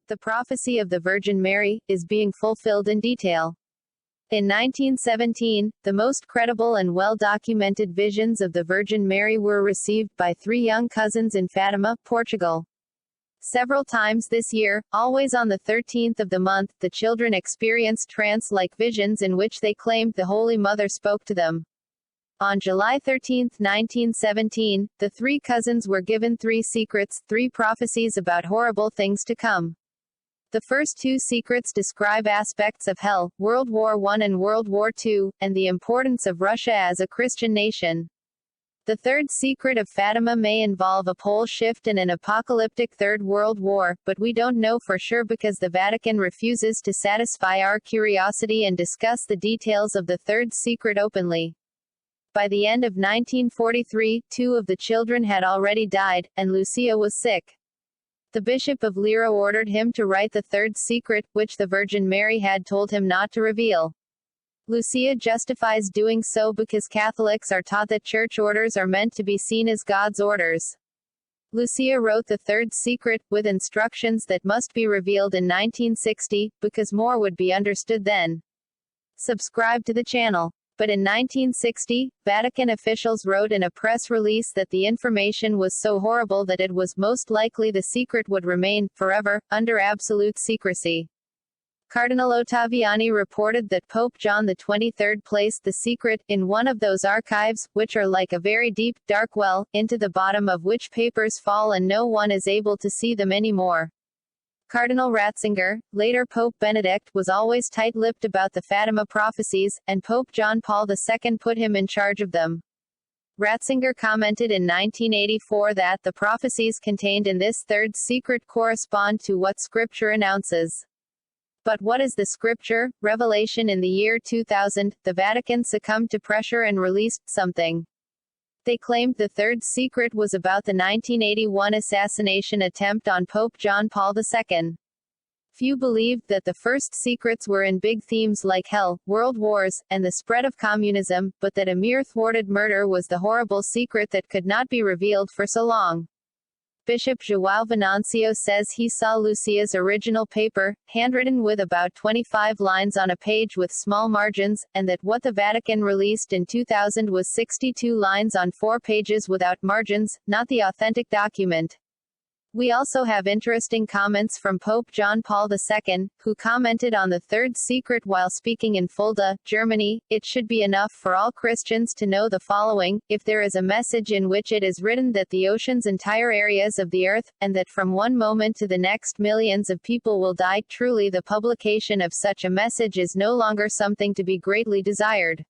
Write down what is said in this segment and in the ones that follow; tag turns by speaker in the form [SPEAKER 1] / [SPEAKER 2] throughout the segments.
[SPEAKER 1] The prophecy of the Virgin Mary is being fulfilled in detail. In 1917, the most credible and well-documented visions of the Virgin Mary were received by 3 young cousins in Fatima, Portugal. Several times this year, always on the 13th of the month, the children experienced trance-like visions in which they claimed the Holy Mother spoke to them. On July 13, 1917, the 3 cousins were given 3 secrets, 3 prophecies about horrible things to come. The first 2 secrets describe aspects of hell, World War I and World War II, and the importance of Russia as a Christian nation. The third secret of Fatima may involve a pole shift and an apocalyptic Third World War, but we don't know for sure because the Vatican refuses to satisfy our curiosity and discuss the details of the third secret openly. By the end of 1943, 2 of the children had already died, and Lucia was sick. The Bishop of Lira ordered him to write the third secret, which the Virgin Mary had told him not to reveal. Lucia justifies doing so because Catholics are taught that church orders are meant to be seen as God's orders. Lucia wrote the third secret, with instructions that must be revealed in 1960, because more would be understood then. Subscribe to the channel. But in 1960, Vatican officials wrote in a press release that the information was so horrible that it was most likely the secret would remain, forever, under absolute secrecy. Cardinal Ottaviani reported that Pope John XXIII placed the secret in one of those archives, which are like a very deep, dark well, into the bottom of which papers fall and no one is able to see them anymore. Cardinal Ratzinger, later Pope Benedict, was always tight-lipped about the Fatima prophecies, and Pope John Paul II put him in charge of them. Ratzinger commented in 1984 that the prophecies contained in this third secret correspond to what Scripture announces. But what is the Scripture? Revelation. In the year 2000, the Vatican succumbed to pressure and released something. They claimed the third secret was about the 1981 assassination attempt on Pope John Paul II. Few believed that the first secrets were in big themes like hell, world wars, and the spread of communism, but that a mere thwarted murder was the horrible secret that could not be revealed for so long. Bishop João Venancio says he saw Lucia's original paper, handwritten with about 25 lines on a page with small margins, and that what the Vatican released in 2000 was 62 lines on 4 pages without margins, not the authentic document. We also have interesting comments from Pope John Paul II, who commented on the third secret while speaking in Fulda, Germany. It should be enough for all Christians to know the following: if there is a message in which it is written that the ocean's entire areas of the earth, and that from one moment to the next millions of people will die, truly the publication of such a message is no longer something to be greatly desired.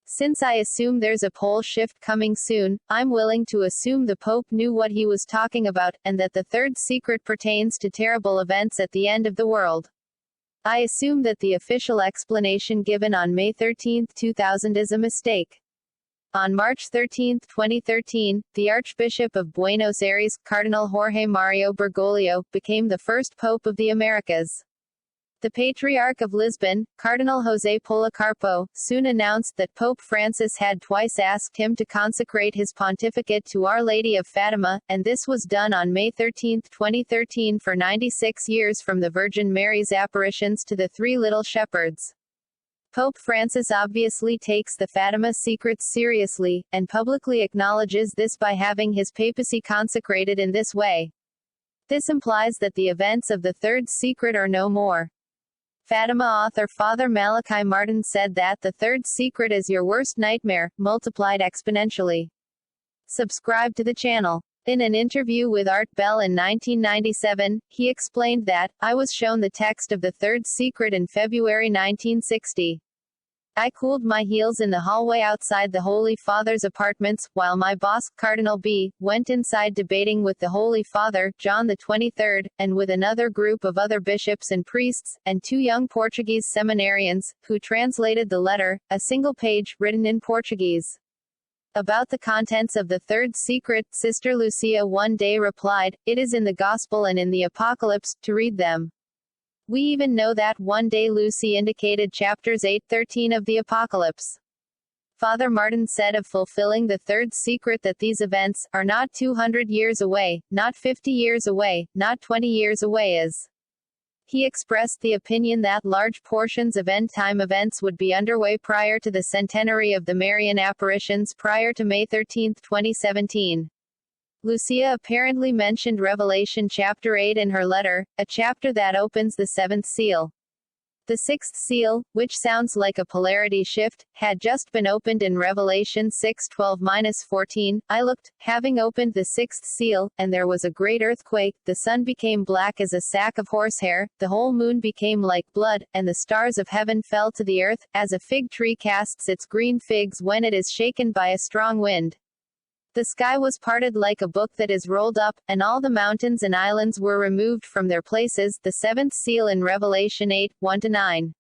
[SPEAKER 1] Since I assume there's a pole shift coming soon, I'm willing to assume the Pope knew what he was talking about, and that the third secret pertains to terrible events at the end of the world. I assume that the official explanation given on May 13, 2000 is a mistake. On March 13, 2013, the Archbishop of Buenos Aires, Cardinal Jorge Mario Bergoglio, became the first Pope of the Americas. The Patriarch of Lisbon, Cardinal José Policarpo, soon announced that Pope Francis had twice asked him to consecrate his pontificate to Our Lady of Fatima, and this was done on May 13, 2013 for 96 years from the Virgin Mary's apparitions to the 3 little shepherds. Pope Francis obviously takes the Fatima secrets seriously, and publicly acknowledges this by having his papacy consecrated in this way. This implies that the events of the third secret are no more. Fatima author Father Malachi Martin said that the third secret is your worst nightmare, multiplied exponentially. Subscribe to the channel. In an interview with Art Bell in 1997, he explained that, I was shown the text of the third secret in February 1960. I cooled my heels in the hallway outside the Holy Father's apartments, while my boss, Cardinal B., went inside debating with the Holy Father, John XXIII, and with another group of other bishops and priests, and 2 young Portuguese seminarians, who translated the letter, a single page, written in Portuguese. About the contents of the third secret, Sister Lucia one day replied, it is in the Gospel and in the Apocalypse, to read them. We even know that one day Lucy indicated chapters 8-13 of the Apocalypse. Father Martin said of fulfilling the third secret that these events are not 200 years away, not 50 years away, not 20 years away as He expressed the opinion that large portions of end-time events would be underway prior to the centenary of the Marian apparitions prior to May 13, 2017. Lucia apparently mentioned Revelation chapter 8 in her letter, a chapter that opens the seventh seal. The sixth seal, which sounds like a polarity shift, had just been opened in Revelation 6:12-14. I looked, having opened the sixth seal, and there was a great earthquake, the sun became black as a sack of horsehair, the whole moon became like blood, and the stars of heaven fell to the earth, as a fig tree casts its green figs when it is shaken by a strong wind. The sky was parted like a book that is rolled up, and all the mountains and islands were removed from their places. The seventh seal in Revelation 8:1-9.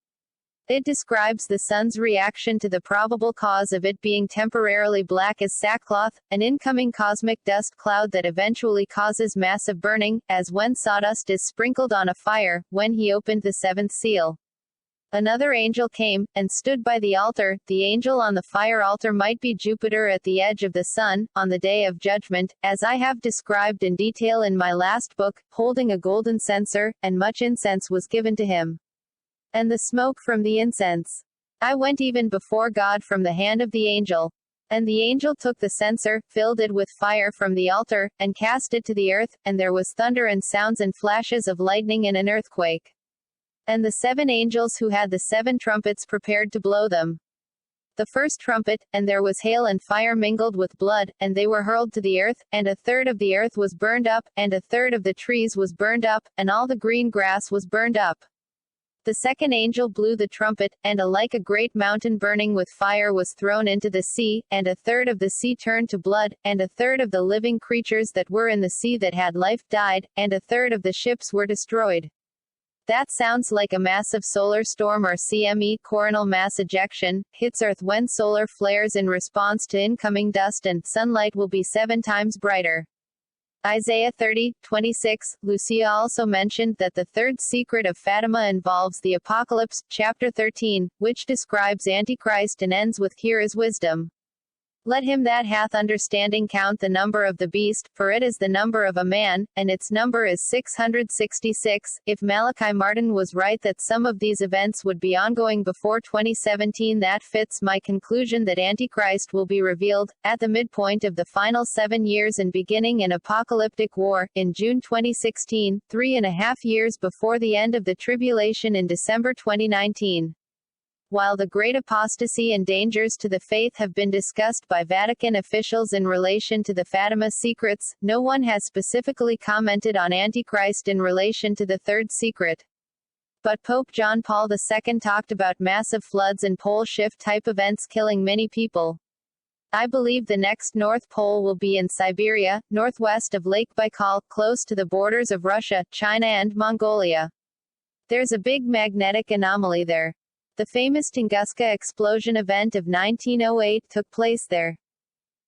[SPEAKER 1] It describes the sun's reaction to the probable cause of it being temporarily black as sackcloth, an incoming cosmic dust cloud that eventually causes massive burning, as when sawdust is sprinkled on a fire, when he opened the seventh seal. Another angel came, and stood by the altar. The angel on the fire altar might be Jupiter at the edge of the sun, on the day of judgment, as I have described in detail in my last book, holding a golden censer, and much incense was given to him. And the smoke from the incense. I went even before God from the hand of the angel. And the angel took the censer, filled it with fire from the altar, and cast it to the earth, and there was thunder and sounds and flashes of lightning and an earthquake. And the seven angels who had the seven trumpets prepared to blow them. The first trumpet, and there was hail and fire mingled with blood, and they were hurled to the earth, and a third of the earth was burned up, and a third of the trees was burned up, and all the green grass was burned up. The second angel blew the trumpet, and like a great mountain burning with fire was thrown into the sea, and a third of the sea turned to blood, and a third of the living creatures that were in the sea that had life died, and a third of the ships were destroyed. That sounds like a massive solar storm or CME, coronal mass ejection, hits Earth when solar flares in response to incoming dust, and sunlight will be 7 times brighter. Isaiah 30:26. Lucia also mentioned that the third secret of Fatima involves the Apocalypse, chapter 13, which describes Antichrist and ends with "Here is wisdom. Let him that hath understanding count the number of the beast, for it is the number of a man, and its number is 666. If Malachi Martin was right that some of these events would be ongoing before 2017, that fits my conclusion that Antichrist will be revealed, at the midpoint of the final 7 years and beginning an apocalyptic war, in June 2016, 3.5 years before the end of the tribulation in December 2019. While the great apostasy and dangers to the faith have been discussed by Vatican officials in relation to the Fatima secrets, no one has specifically commented on Antichrist in relation to the third secret. But Pope John Paul II talked about massive floods and pole shift type events killing many people. I believe the next North Pole will be in Siberia, northwest of Lake Baikal, close to the borders of Russia, China and Mongolia. There's a big magnetic anomaly there. The famous Tunguska explosion event of 1908 took place there.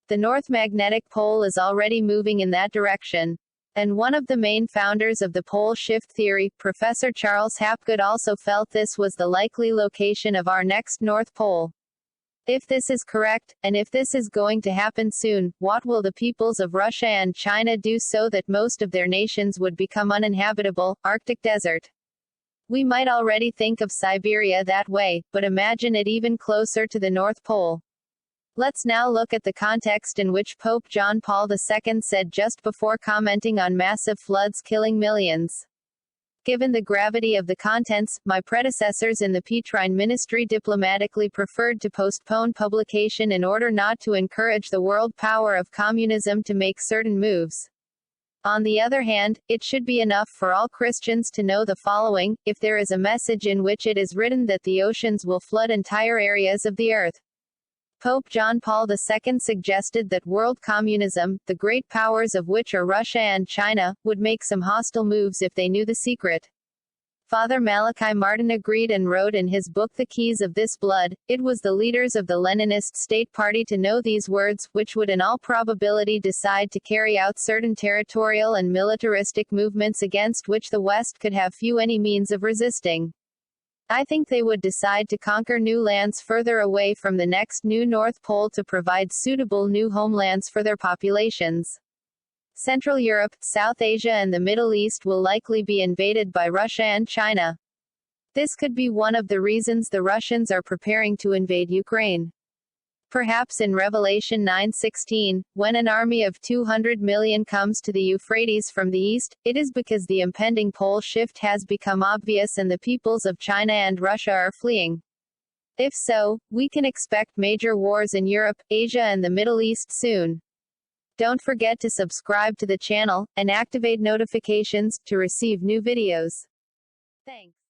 [SPEAKER 1] The North Magnetic Pole is already moving in that direction. And one of the main founders of the pole shift theory, Professor Charles Hapgood, also felt this was the likely location of our next North Pole. If this is correct, and if this is going to happen soon, what will the peoples of Russia and China do so that most of their nations would become uninhabitable, Arctic desert? We might already think of Siberia that way, but imagine it even closer to the North Pole. Let's now look at the context in which Pope John Paul II said just before commenting on massive floods killing millions. Given the gravity of the contents, my predecessors in the Petrine ministry diplomatically preferred to postpone publication in order not to encourage the world power of communism to make certain moves. On the other hand, it should be enough for all Christians to know the following: if there is a message in which it is written that the oceans will flood entire areas of the earth. Pope John Paul II suggested that world communism, the great powers of which are Russia and China, would make some hostile moves if they knew the secret. Father Malachi Martin agreed and wrote in his book The Keys of This Blood, it was the leaders of the Leninist state party to know these words, which would in all probability decide to carry out certain territorial and militaristic movements against which the West could have few any means of resisting. I think they would decide to conquer new lands further away from the next new North Pole to provide suitable new homelands for their populations. Central Europe, South Asia and the Middle East will likely be invaded by Russia and China. This could be one of the reasons the Russians are preparing to invade Ukraine. Perhaps in Revelation 9:16, when an army of 200 million comes to the Euphrates from the east, it is because the impending pole shift has become obvious and the peoples of China and Russia are fleeing. If so, we can expect major wars in Europe, Asia and the Middle East soon. Don't forget to subscribe to the channel, and activate notifications, to receive new videos. Thanks.